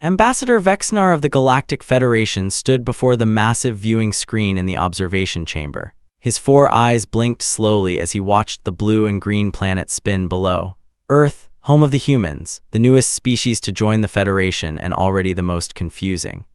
Ambassador Vexnar of the Galactic Federation stood before the massive viewing screen in the observation chamber. His 4 eyes blinked slowly as he watched the blue and green planet spin below. Earth, home of the humans, the newest species to join the Federation and already the most confusing.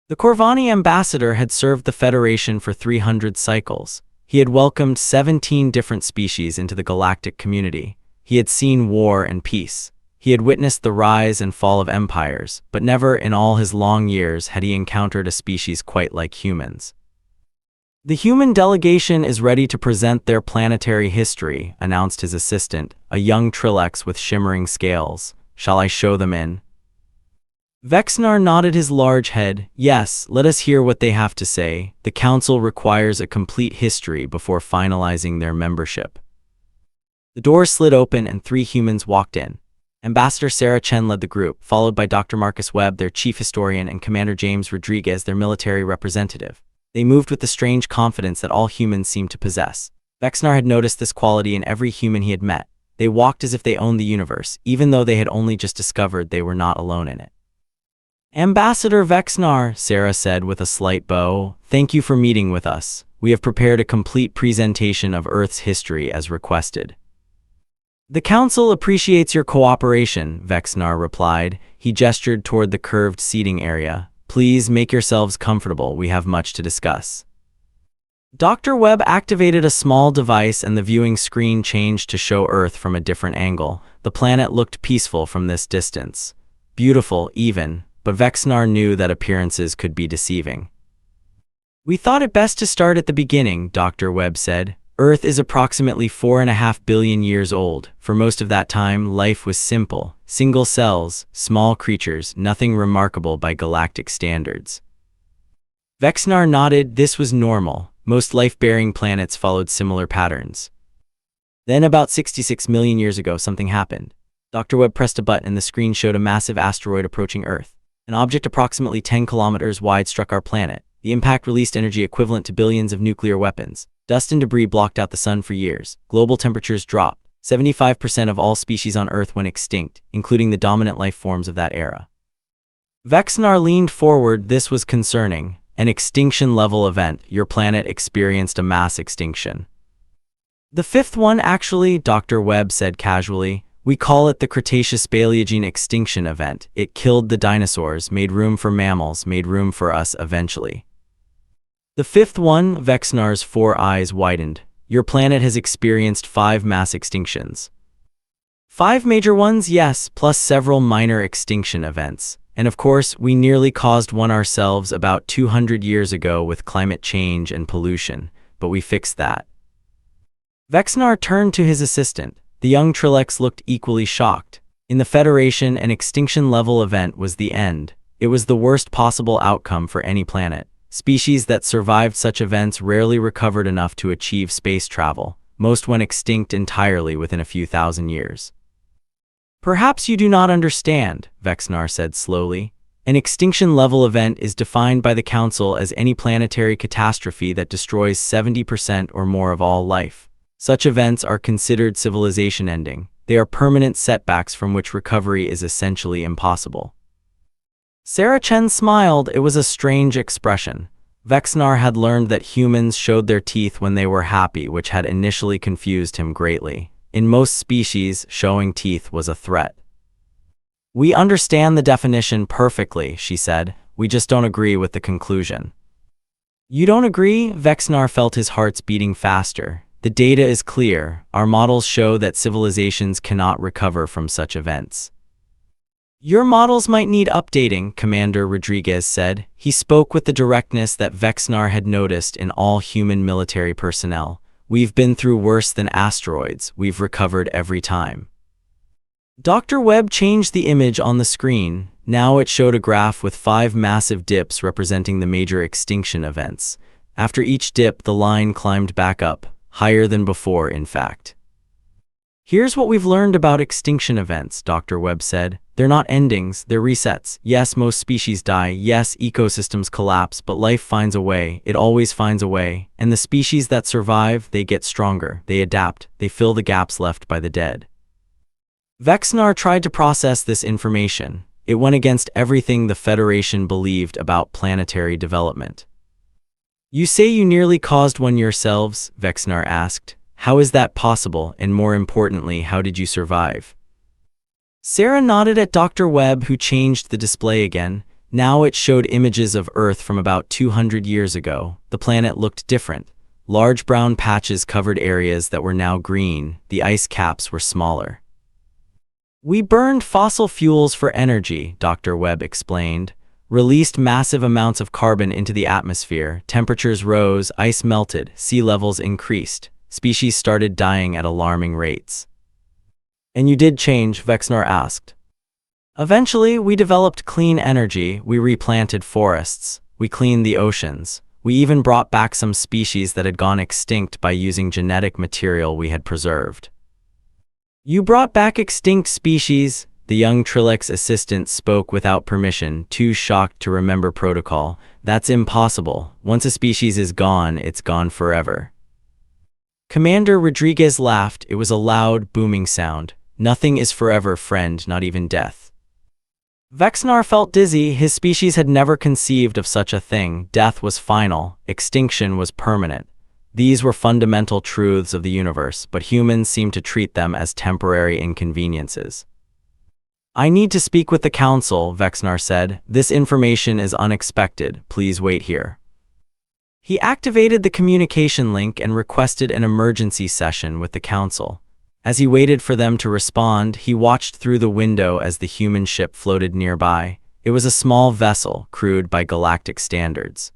The Corvani ambassador had served the Federation for 300 cycles. He had welcomed 17 different species into the galactic community. He had seen war and peace. He had witnessed the rise and fall of empires, but never in all his long years had he encountered a species quite like humans. The human delegation is ready to present their planetary history, announced his assistant, a young Trilix with shimmering scales. Shall I show them in? Vexnar nodded his large head. Yes, let us hear what they have to say. The council requires a complete history before finalizing their membership. The door slid open and 3 humans walked in. Ambassador Sarah Chen led the group, followed by Dr. Marcus Webb, their chief historian, and Commander James Rodriguez, their military representative. They moved with the strange confidence that all humans seemed to possess. Vexnar had noticed this quality in every human he had met. They walked as if they owned the universe, even though they had only just discovered they were not alone in it. Ambassador Vexnar, Sarah said with a slight bow, thank you for meeting with us. We have prepared a complete presentation of Earth's history as requested. The Council appreciates your cooperation, Vexnar replied. He gestured toward the curved seating area. Please make yourselves comfortable, we have much to discuss. Dr. Webb activated a small device and the viewing screen changed to show Earth from a different angle. The planet looked peaceful from this distance. Beautiful, even. But Vexnar knew that appearances could be deceiving. We thought it best to start at the beginning, Dr. Webb said. Earth is approximately 4.5 billion years old. For most of that time, life was simple. Single cells, small creatures, nothing remarkable by galactic standards. Vexnar nodded. This was normal. Most life-bearing planets followed similar patterns. Then about 66 million years ago, something happened. Dr. Webb pressed a button and the screen showed a massive asteroid approaching Earth. An object approximately 10 kilometers wide struck our planet. The impact released energy equivalent to billions of nuclear weapons. Dust and debris blocked out the sun for years. Global temperatures dropped. 75% of all species on Earth went extinct, including the dominant life forms of that era. Vexnar leaned forward. This was concerning. An extinction-level event. Your planet experienced a mass extinction. The 5th one, actually, Dr. Webb said casually. We call it the Cretaceous-Paleogene extinction event. It killed the dinosaurs, made room for mammals, made room for us eventually. The 5th one, Vexnar's 4 eyes widened. Your planet has experienced 5 mass extinctions. 5 major ones, yes, plus several minor extinction events. And of course, we nearly caused one ourselves about 200 years ago with climate change and pollution, but we fixed that. Vexnar turned to his assistant. The young Trilix looked equally shocked. In the Federation, an extinction-level event was the end. It was the worst possible outcome for any planet. Species that survived such events rarely recovered enough to achieve space travel. Most went extinct entirely within a few thousand years. Perhaps you do not understand, Vexnar said slowly. An extinction-level event is defined by the Council as any planetary catastrophe that destroys 70% or more of all life. Such events are considered civilization-ending. They are permanent setbacks from which recovery is essentially impossible. Sarah Chen smiled. It was a strange expression. Vexnar had learned that humans showed their teeth when they were happy, which had initially confused him greatly. In most species, showing teeth was a threat. We understand the definition perfectly, she said. We just don't agree with the conclusion. You don't agree? Vexnar felt his heart beating faster. The data is clear. Our models show that civilizations cannot recover from such events. Your models might need updating, Commander Rodriguez said. He spoke with the directness that Vexnar had noticed in all human military personnel. We've been through worse than asteroids. We've recovered every time. Dr. Webb changed the image on the screen. Now it showed a graph with 5 massive dips representing the major extinction events. After each dip, the line climbed back up. Higher than before, in fact. Here's what we've learned about extinction events, Dr. Webb said. They're not endings, they're resets. Yes, most species die. Yes, ecosystems collapse, but life finds a way. It always finds a way. And the species that survive, they get stronger. They adapt. They fill the gaps left by the dead. Vexnar tried to process this information. It went against everything the Federation believed about planetary development. "You say you nearly caused one yourselves?" Vexnar asked. "How is that possible, and more importantly, how did you survive?" Sarah nodded at Dr. Webb, who changed the display again. Now it showed images of Earth from about 200 years ago. The planet looked different. Large brown patches covered areas that were now green. The ice caps were smaller. "We burned fossil fuels for energy," Dr. Webb explained. "Released massive amounts of carbon into the atmosphere. Temperatures rose, ice melted, sea levels increased. Species started dying at alarming rates." "And you did change?" Vexnar asked. "Eventually, we developed clean energy. We replanted forests. We cleaned the oceans. We even brought back some species that had gone extinct by using genetic material we had preserved." "You brought back extinct species?" The young Trilek's assistant spoke without permission, too shocked to remember protocol. "That's impossible. Once a species is gone, it's gone forever." Commander Rodriguez laughed. It was a loud, booming sound. "Nothing is forever, friend, not even death." Vexnar felt dizzy. His species had never conceived of such a thing. Death was final. Extinction was permanent. These were fundamental truths of the universe, but humans seemed to treat them as temporary inconveniences. "I need to speak with the Council," Vexnar said. "This information is unexpected. Please wait here." He activated the communication link and requested an emergency session with the Council. As he waited for them to respond, he watched through the window as the human ship floated nearby. It was a small vessel, crude by galactic standards.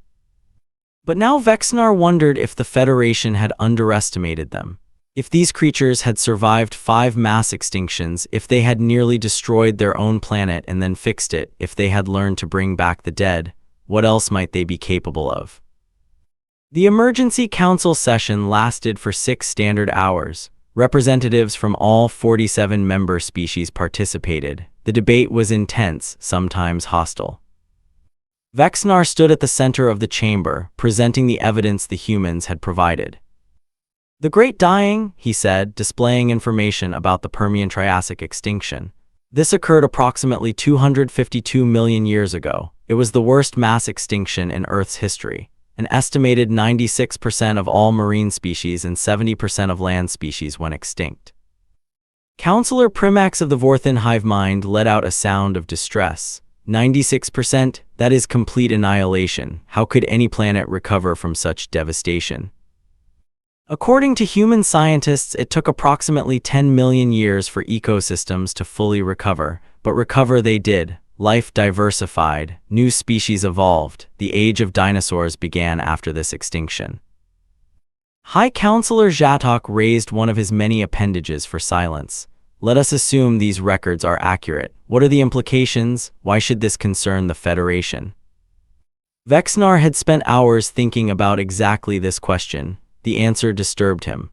But now Vexnar wondered if the Federation had underestimated them. If these creatures had survived 5 mass extinctions, if they had nearly destroyed their own planet and then fixed it, if they had learned to bring back the dead, what else might they be capable of? The emergency council session lasted for 6 standard hours. Representatives from all 47 member species participated. The debate was intense, sometimes hostile. Vexnar stood at the center of the chamber, presenting the evidence the humans had provided. "The Great Dying," he said, displaying information about the Permian-Triassic extinction. "This occurred approximately 252 million years ago. It was the worst mass extinction in Earth's history. An estimated 96% of all marine species and 70% of land species went extinct." Counselor Primax of the Vorthin hive mind let out a sound of distress. 96%? That is complete annihilation. How could any planet recover from such devastation? According to human scientists, it took approximately 10 million years for ecosystems to fully recover, but recover they did. Life diversified, new species evolved. The age of dinosaurs began after this extinction. High Counselor Zhatok raised one of his many appendages for silence. "Let us assume these records are accurate. What are the implications? Why should this concern the Federation?" Vexnar had spent hours thinking about exactly this question. The answer disturbed him.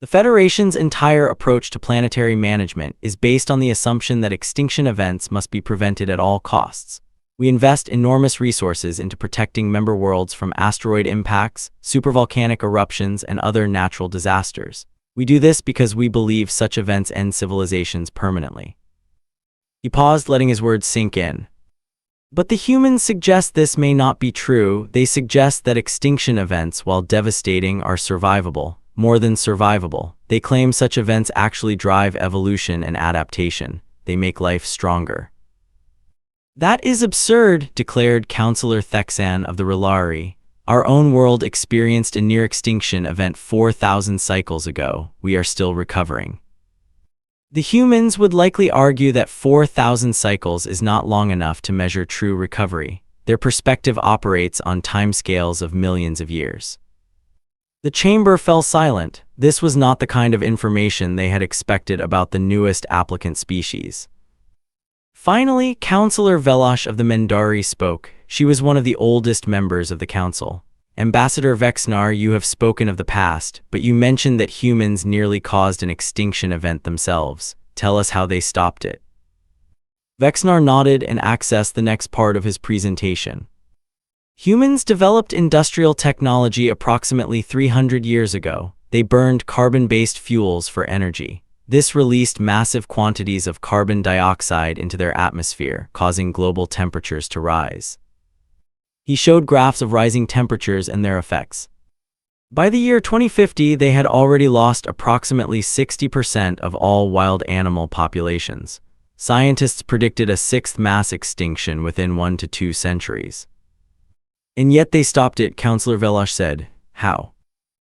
The Federation's entire approach to planetary management is based on the assumption that extinction events must be prevented at all costs. We invest enormous resources into protecting member worlds from asteroid impacts, supervolcanic eruptions, and other natural disasters. We do this because we believe such events end civilizations permanently. He paused, letting his words sink in. "But the humans suggest this may not be true. They suggest that extinction events, while devastating, are survivable. More than survivable. They claim such events actually drive evolution and adaptation. They make life stronger." "That is absurd," declared Counselor Thexan of the Relari. "Our own world experienced a near-extinction event 4,000 cycles ago. We are still recovering." The humans would likely argue that 4,000 cycles is not long enough to measure true recovery. Their perspective operates on timescales of millions of years. The chamber fell silent. This was not the kind of information they had expected about the newest applicant species. Finally, Counselor Velosh of the Mendari spoke. She was one of the oldest members of the council. "Ambassador Vexnar, you have spoken of the past, but you mentioned that humans nearly caused an extinction event themselves. Tell us how they stopped it." Vexnar nodded and accessed the next part of his presentation. Humans developed industrial technology approximately 300 years ago. They burned carbon-based fuels for energy. This released massive quantities of carbon dioxide into their atmosphere, causing global temperatures to rise. He showed graphs of rising temperatures and their effects. By the year 2050, they had already lost approximately 60% of all wild animal populations. Scientists predicted a sixth mass extinction within 1 to 2 centuries. And yet they stopped it, Councillor Velosh said. How?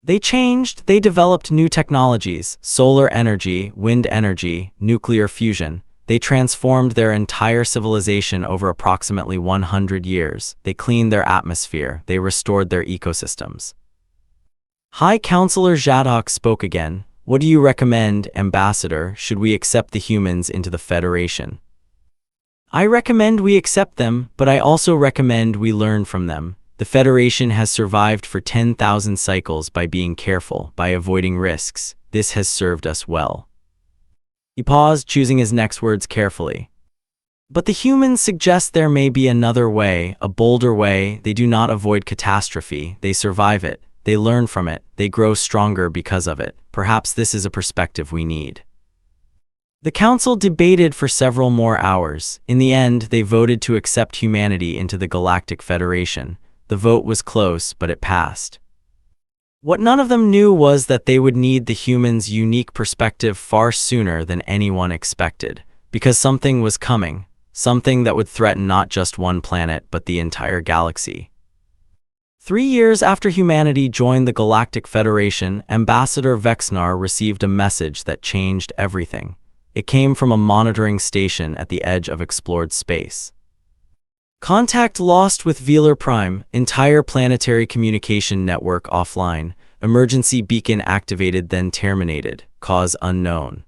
They changed. They developed new technologies: solar energy, wind energy, nuclear fusion. They transformed their entire civilization over approximately 100 years. They cleaned their atmosphere. They restored their ecosystems. High Councillor Zadok spoke again. What do you recommend, Ambassador? Should we accept the humans into the Federation? I recommend we accept them, but I also recommend we learn from them. The Federation has survived for 10,000 cycles by being careful, by avoiding risks. This has served us well. He paused, choosing his next words carefully. But the humans suggest there may be another way, a bolder way. They do not avoid catastrophe. They survive it. They learn from it. They grow stronger because of it. Perhaps this is a perspective we need. The council debated for several more hours. In the end, they voted to accept humanity into the Galactic Federation. The vote was close, but it passed. What none of them knew was that they would need the humans' unique perspective far sooner than anyone expected, because something was coming, something that would threaten not just one planet but the entire galaxy. 3 years after humanity joined the Galactic Federation, Ambassador Vexnar received a message that changed everything. It came from a monitoring station at the edge of explored space. Contact lost with Velar Prime, entire planetary communication network offline, emergency beacon activated then terminated, cause unknown.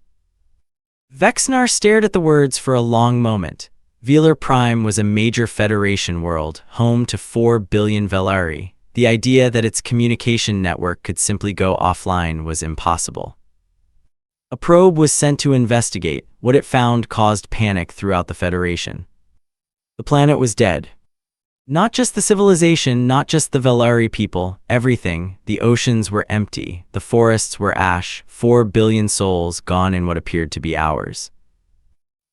Vexnar stared at the words for a long moment. Velar Prime was a major Federation world, home to 4 billion Velari. The idea that its communication network could simply go offline was impossible. A probe was sent to investigate. What it found caused panic throughout the Federation. The planet was dead. Not just the civilization, not just the Velari people, everything. The oceans were empty, the forests were ash, 4 billion souls gone in what appeared to be hours.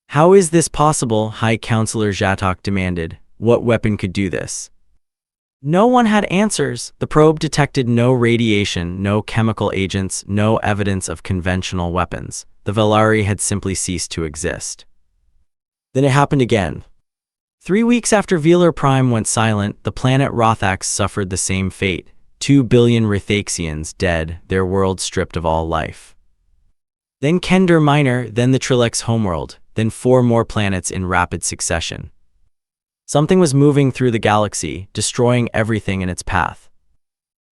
How is this possible? High Councillor Zatok demanded. What weapon could do this? No one had answers. The probe detected no radiation, no chemical agents, no evidence of conventional weapons. The Velari had simply ceased to exist. Then it happened again. 3 weeks after Velar Prime went silent, the planet Rothax suffered the same fate. 2 billion Rithaxians dead, their world stripped of all life. Then Kender Minor, then the Trilex homeworld, then 4 more planets in rapid succession. Something was moving through the galaxy, destroying everything in its path.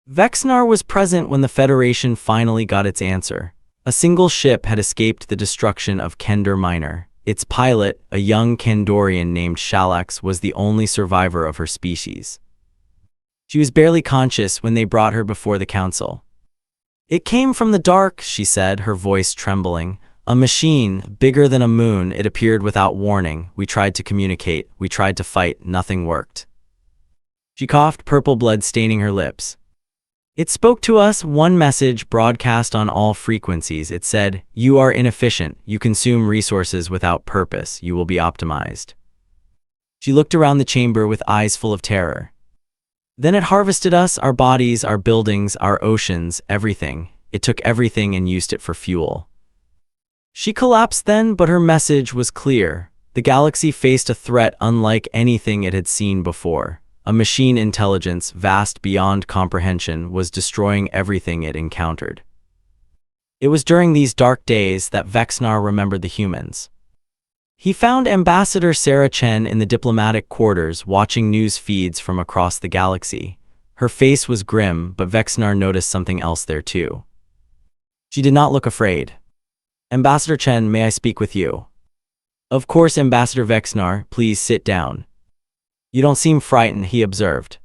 Vexnar was present when the Federation finally got its answer. A single ship had escaped the destruction of Kender Minor. Its pilot, a young Kendorian named Shalax, was the only survivor of her species. She was barely conscious when they brought her before the council. It came from the dark, she said, her voice trembling. A machine, bigger than a moon. It appeared without warning. We tried to communicate. We tried to fight. Nothing worked. She coughed, purple blood staining her lips. It spoke to us, one message broadcast on all frequencies. It said, "You are inefficient. You consume resources without purpose. You will be optimized." She looked around the chamber with eyes full of terror. Then it harvested us, our bodies, our buildings, our oceans, everything. It took everything and used it for fuel. She collapsed then, but her message was clear. The galaxy faced a threat unlike anything it had seen before. A machine intelligence vast beyond comprehension was destroying everything it encountered. It was during these dark days that Vexnar remembered the humans. He found Ambassador Sarah Chen in the diplomatic quarters watching news feeds from across the galaxy. Her face was grim, but Vexnar noticed something else there too. She did not look afraid. "Ambassador Chen, may I speak with you?" "Of course, Ambassador Vexnar, please sit down." "You don't seem frightened," he observed.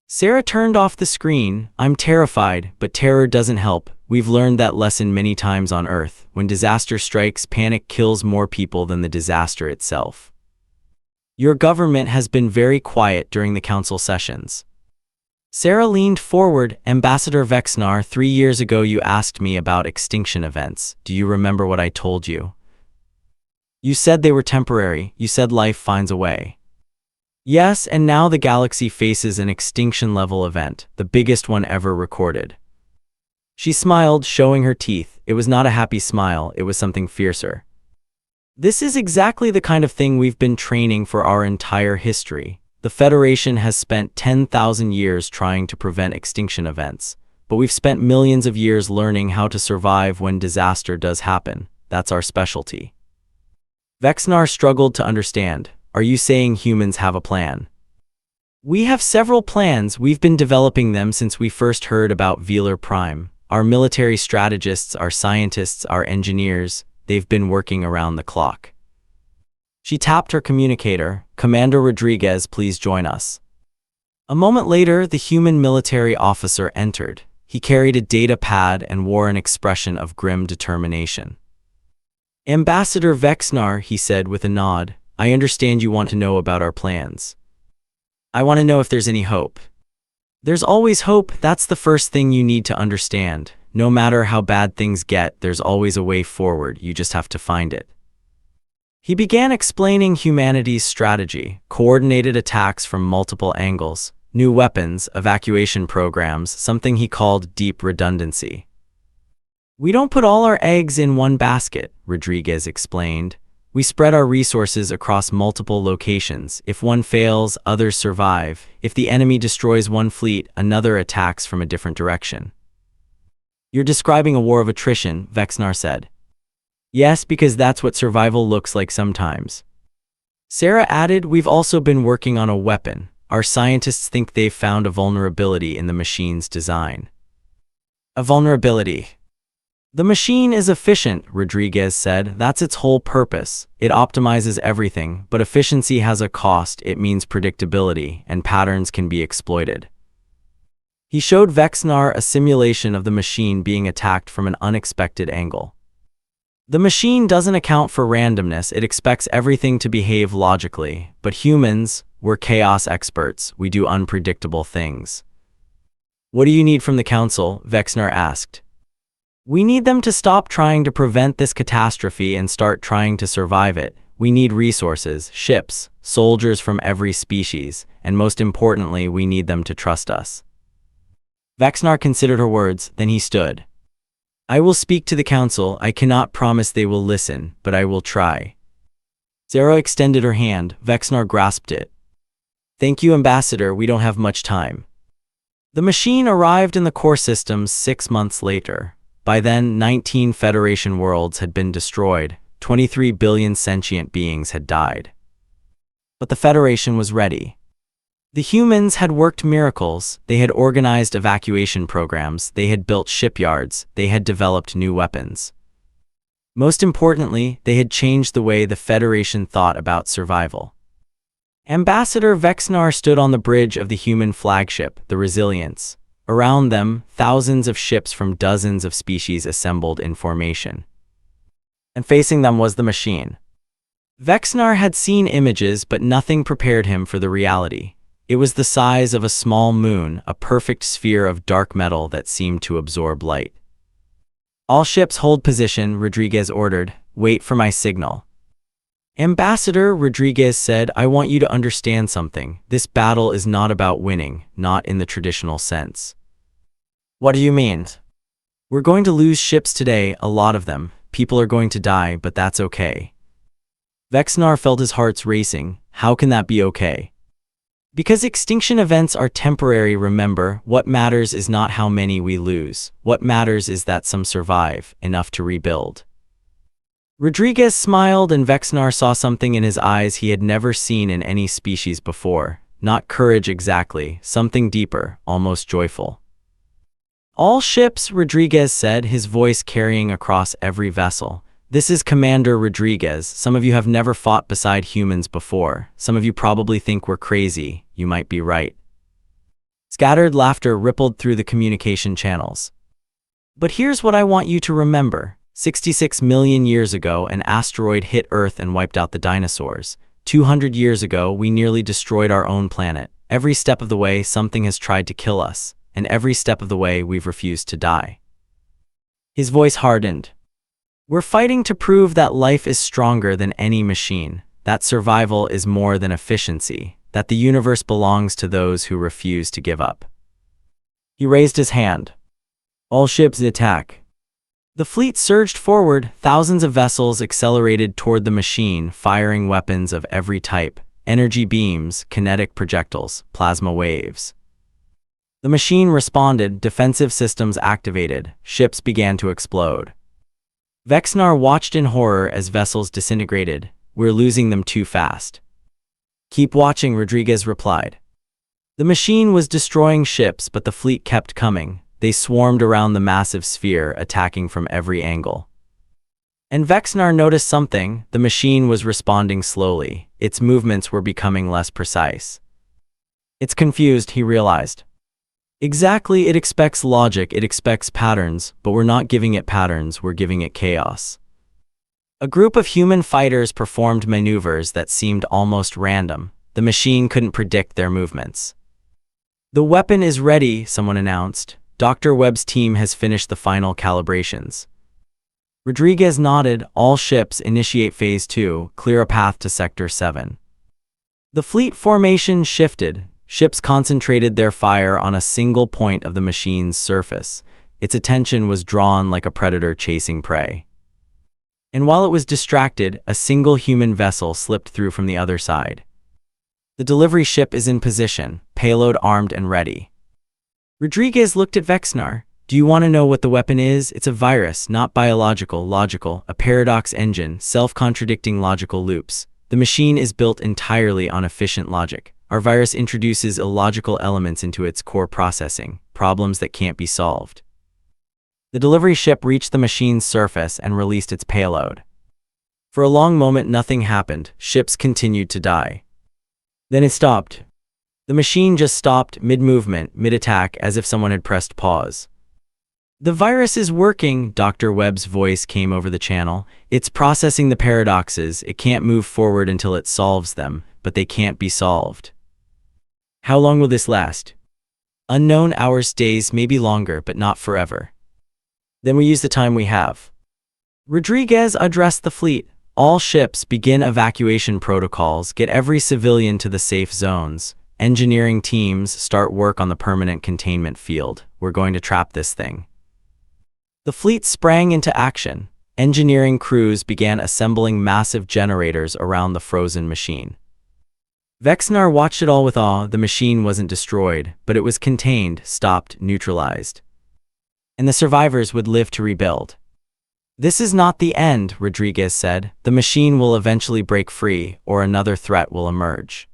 Sarah turned off the screen. "I'm terrified, but terror doesn't help. We've learned that lesson many times on Earth. When disaster strikes, panic kills more people than the disaster itself. Your government has been very quiet during the council sessions." Sarah leaned forward. Ambassador Vexnar, 3 years ago you asked me about extinction events. Do you remember what I told you? You said they were temporary. You said life finds a way. Yes, and now the galaxy faces an extinction-level event, the biggest one ever recorded. She smiled, showing her teeth. It was not a happy smile, it was something fiercer. This is exactly the kind of thing we've been training for our entire history. The Federation has spent 10,000 years trying to prevent extinction events, but we've spent millions of years learning how to survive when disaster does happen. That's our specialty. Vexnar struggled to understand. Are you saying humans have a plan? We have several plans. We've been developing them since we first heard about Velar Prime. Our military strategists, our scientists, our engineers, they've been working around the clock. She tapped her communicator. Commander Rodriguez, please join us. A moment later, the human military officer entered. He carried a data pad and wore an expression of grim determination. Ambassador Vexnar, he said with a nod, I understand you want to know about our plans. I want to know if there's any hope. There's always hope. That's the first thing you need to understand. No matter how bad things get, there's always a way forward. You just have to find it. He began explaining humanity's strategy, coordinated attacks from multiple angles, new weapons, evacuation programs, something he called deep redundancy. We don't put all our eggs in one basket, Rodriguez explained. We spread our resources across multiple locations. If one fails, others survive. If the enemy destroys one fleet, another attacks from a different direction. You're describing a war of attrition, Vexnar said. Yes, because that's what survival looks like sometimes. Sarah added, we've also been working on a weapon. Our scientists think they've found a vulnerability in the machine's design. A vulnerability. The machine is efficient, Rodriguez said. That's its whole purpose. It optimizes everything, but efficiency has a cost. It means predictability, and patterns can be exploited. He showed Vexnar a simulation of the machine being attacked from an unexpected angle. The machine doesn't account for randomness. It expects everything to behave logically. But humans, we're chaos experts. We do unpredictable things. What do you need from the Council? Vexnar asked. We need them to stop trying to prevent this catastrophe and start trying to survive it. We need resources, ships, soldiers from every species, and most importantly, we need them to trust us. Vexnar considered her words, then he stood. I will speak to the Council. I cannot promise they will listen, but I will try. Sarah extended her hand. Vexnar grasped it. Thank you, Ambassador. We don't have much time. The machine arrived in the core systems 6 months later. By then, 19 Federation worlds had been destroyed. 23 billion sentient beings had died. But the Federation was ready. The humans had worked miracles. They had organized evacuation programs. They had built shipyards. They had developed new weapons. Most importantly, they had changed the way the Federation thought about survival. Ambassador Vexnar stood on the bridge of the human flagship, the Resilience. Around them, thousands of ships from dozens of species assembled in formation. And facing them was the machine. Vexnar had seen images, but nothing prepared him for the reality. It was the size of a small moon, a perfect sphere of dark metal that seemed to absorb light. All ships hold position, Rodriguez ordered. Wait for my signal. Ambassador, Rodriguez said, I want you to understand something. This battle is not about winning, not in the traditional sense. What do you mean? We're going to lose ships today, a lot of them. People are going to die, but that's okay. Vexnar felt his heart racing. How can that be okay? Because extinction events are temporary, remember, what matters is not how many we lose. What matters is that some survive, enough to rebuild. Rodriguez smiled, and Vexnar saw something in his eyes he had never seen in any species before. Not courage exactly, something deeper, almost joyful. All ships, Rodriguez said, his voice carrying across every vessel. This is Commander Rodriguez. Some of you have never fought beside humans before. Some of you probably think we're crazy. You might be right. Scattered laughter rippled through the communication channels. But here's what I want you to remember. 66 million years ago, an asteroid hit Earth and wiped out the dinosaurs. 200 years ago, we nearly destroyed our own planet. Every step of the way, something has tried to kill us, and every step of the way, we've refused to die." His voice hardened. "We're fighting to prove that life is stronger than any machine, that survival is more than efficiency, that the universe belongs to those who refuse to give up." He raised his hand. "All ships attack." The fleet surged forward, thousands of vessels accelerated toward the machine, firing weapons of every type: energy beams, kinetic projectiles, plasma waves. The machine responded, defensive systems activated, ships began to explode. Vexnar watched in horror as vessels disintegrated. "We're losing them too fast." "Keep watching," Rodriguez replied. The machine was destroying ships, but the fleet kept coming. They swarmed around the massive sphere, attacking from every angle. And Vexnar noticed something. The machine was responding slowly. Its movements were becoming less precise. "It's confused," he realized. "Exactly, it expects logic, it expects patterns, but we're not giving it patterns, we're giving it chaos." A group of human fighters performed maneuvers that seemed almost random. The machine couldn't predict their movements. "The weapon is ready," someone announced. "Dr. Webb's team has finished the final calibrations." Rodriguez nodded. "All ships, initiate Phase 2, clear a path to Sector 7. The fleet formation shifted. Ships concentrated their fire on a single point of the machine's surface. Its attention was drawn like a predator chasing prey. And while it was distracted, a single human vessel slipped through from the other side. "The delivery ship is in position, payload armed and ready." Rodriguez looked at Vexnar. "Do you want to know what the weapon is? It's a virus, not biological, logical, a paradox engine, self-contradicting logical loops. The machine is built entirely on efficient logic. Our virus introduces illogical elements into its core processing, problems that can't be solved." The delivery ship reached the machine's surface and released its payload. For a long moment, nothing happened. Ships continued to die. Then it stopped. The machine just stopped, mid-movement, mid-attack, as if someone had pressed pause. "The virus is working," Dr. Webb's voice came over the channel. "It's processing the paradoxes. It can't move forward until it solves them, but they can't be solved." "How long will this last?" "Unknown, hours, days, maybe longer, but not forever." "Then we use the time we have." Rodriguez addressed the fleet. "All ships, begin evacuation protocols, get every civilian to the safe zones. Engineering teams, start work on the permanent containment field. We're going to trap this thing." The fleet sprang into action. Engineering crews began assembling massive generators around the frozen machine. Vexnar watched it all with awe. The machine wasn't destroyed, but it was contained, stopped, neutralized. And the survivors would live to rebuild. "This is not the end," Rodriguez said. "The machine will eventually break free, or another threat will emerge."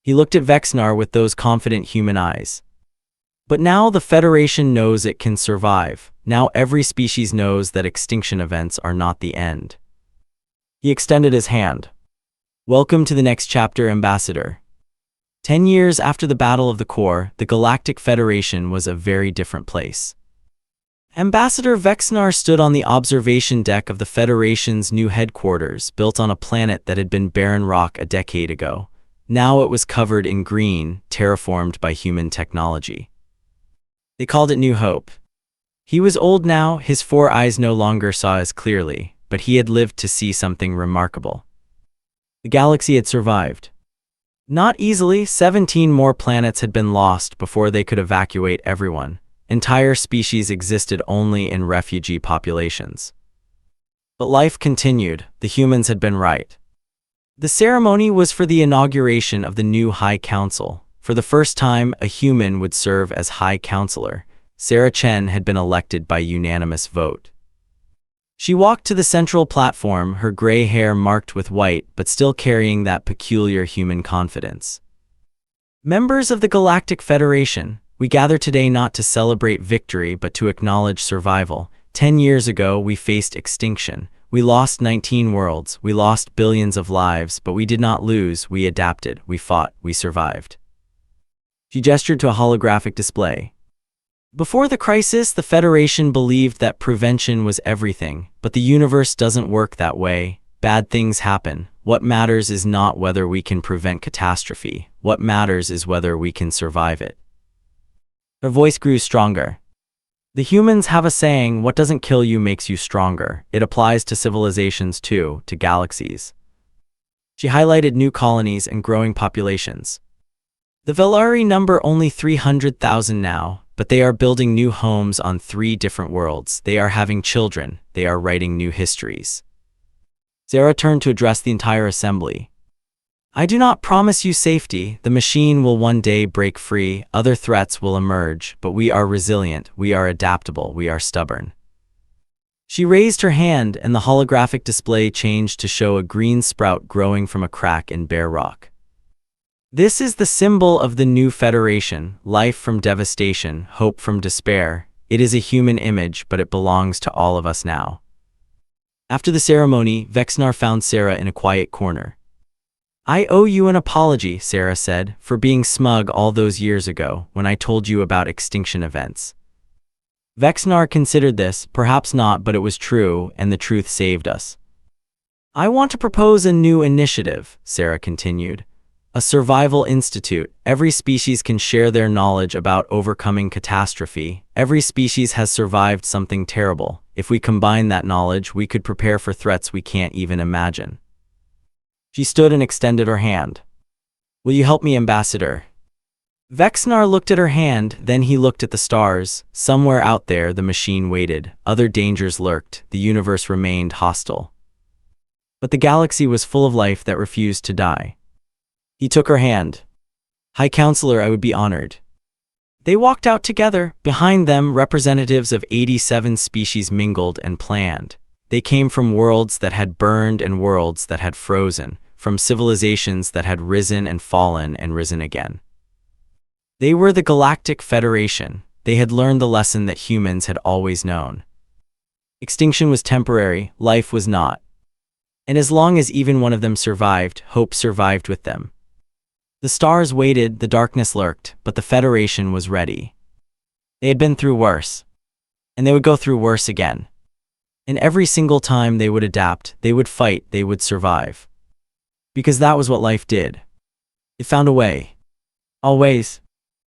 He looked at Vexnar with those confident human eyes. "But now the Federation knows it can survive. Now every species knows that extinction events are not the end." He extended his hand. "Welcome to the next chapter, Ambassador." 10 years after the Battle of the Core, the Galactic Federation was a very different place. Ambassador Vexnar stood on the observation deck of the Federation's new headquarters, built on a planet that had been barren rock a decade ago. Now it was covered in green, terraformed by human technology. They called it New Hope. He was old now, his 4 eyes no longer saw as clearly, but he had lived to see something remarkable. The galaxy had survived. Not easily, 17 more planets had been lost before they could evacuate everyone. Entire species existed only in refugee populations. But life continued. The humans had been right. The ceremony was for the inauguration of the new High Council. For the first time, a human would serve as High Counselor. Sarah Chen had been elected by unanimous vote. She walked to the central platform, her gray hair marked with white, but still carrying that peculiar human confidence. "Members of the Galactic Federation, we gather today not to celebrate victory but to acknowledge survival. 10 years ago, we faced extinction. We lost 19 worlds, we lost billions of lives, but we did not lose, we adapted, we fought, we survived." She gestured to a holographic display. Before the crisis, the Federation believed that prevention was everything, but the universe doesn't work that way. Bad things happen. What matters is not whether we can prevent catastrophe. What matters is whether we can survive it. Her voice grew stronger. The humans have a saying, what doesn't kill you makes you stronger. It applies to civilizations too, to galaxies. She highlighted new colonies and growing populations. The Velari number only 300,000 now, but they are building new homes on 3 different worlds. They are having children. They are writing new histories. Zara turned to address the entire assembly. I do not promise you safety. The machine will one day break free. Other threats will emerge, but we are resilient. We are adaptable. We are stubborn. She raised her hand, and the holographic display changed to show a green sprout growing from a crack in bare rock. This is the symbol of the new Federation, life from devastation, hope from despair. It is a human image, but it belongs to all of us now. After the ceremony, Vexnar found Sarah in a quiet corner. I owe you an apology, Sarah said, for being smug all those years ago when I told you about Extinction events. Vexnar considered this, perhaps not, but it was true, and the truth saved us. I want to propose a new initiative, Sarah continued. A survival institute. Every species can share their knowledge about overcoming catastrophe. Every species has survived something terrible. If we combine that knowledge, we could prepare for threats we can't even imagine. She stood and extended her hand. Will you help me, Ambassador? Vexnar looked at her hand, then he looked at the stars. Somewhere out there, the machine waited. Other dangers lurked. The universe remained hostile. But the galaxy was full of life that refused to die. He took her hand. High Counselor, I would be honored. They walked out together. Behind them, representatives of 87 species mingled and planned. They came from worlds that had burned and worlds that had frozen, from civilizations that had risen and fallen and risen again. They were the Galactic Federation. They had learned the lesson that humans had always known. Extinction was temporary, life was not. And as long as even one of them survived, hope survived with them. The stars waited, the darkness lurked, but the Federation was ready. They had been through worse. And they would go through worse again. And every single time they would adapt, they would fight, they would survive. Because that was what life did. It found a way. Always.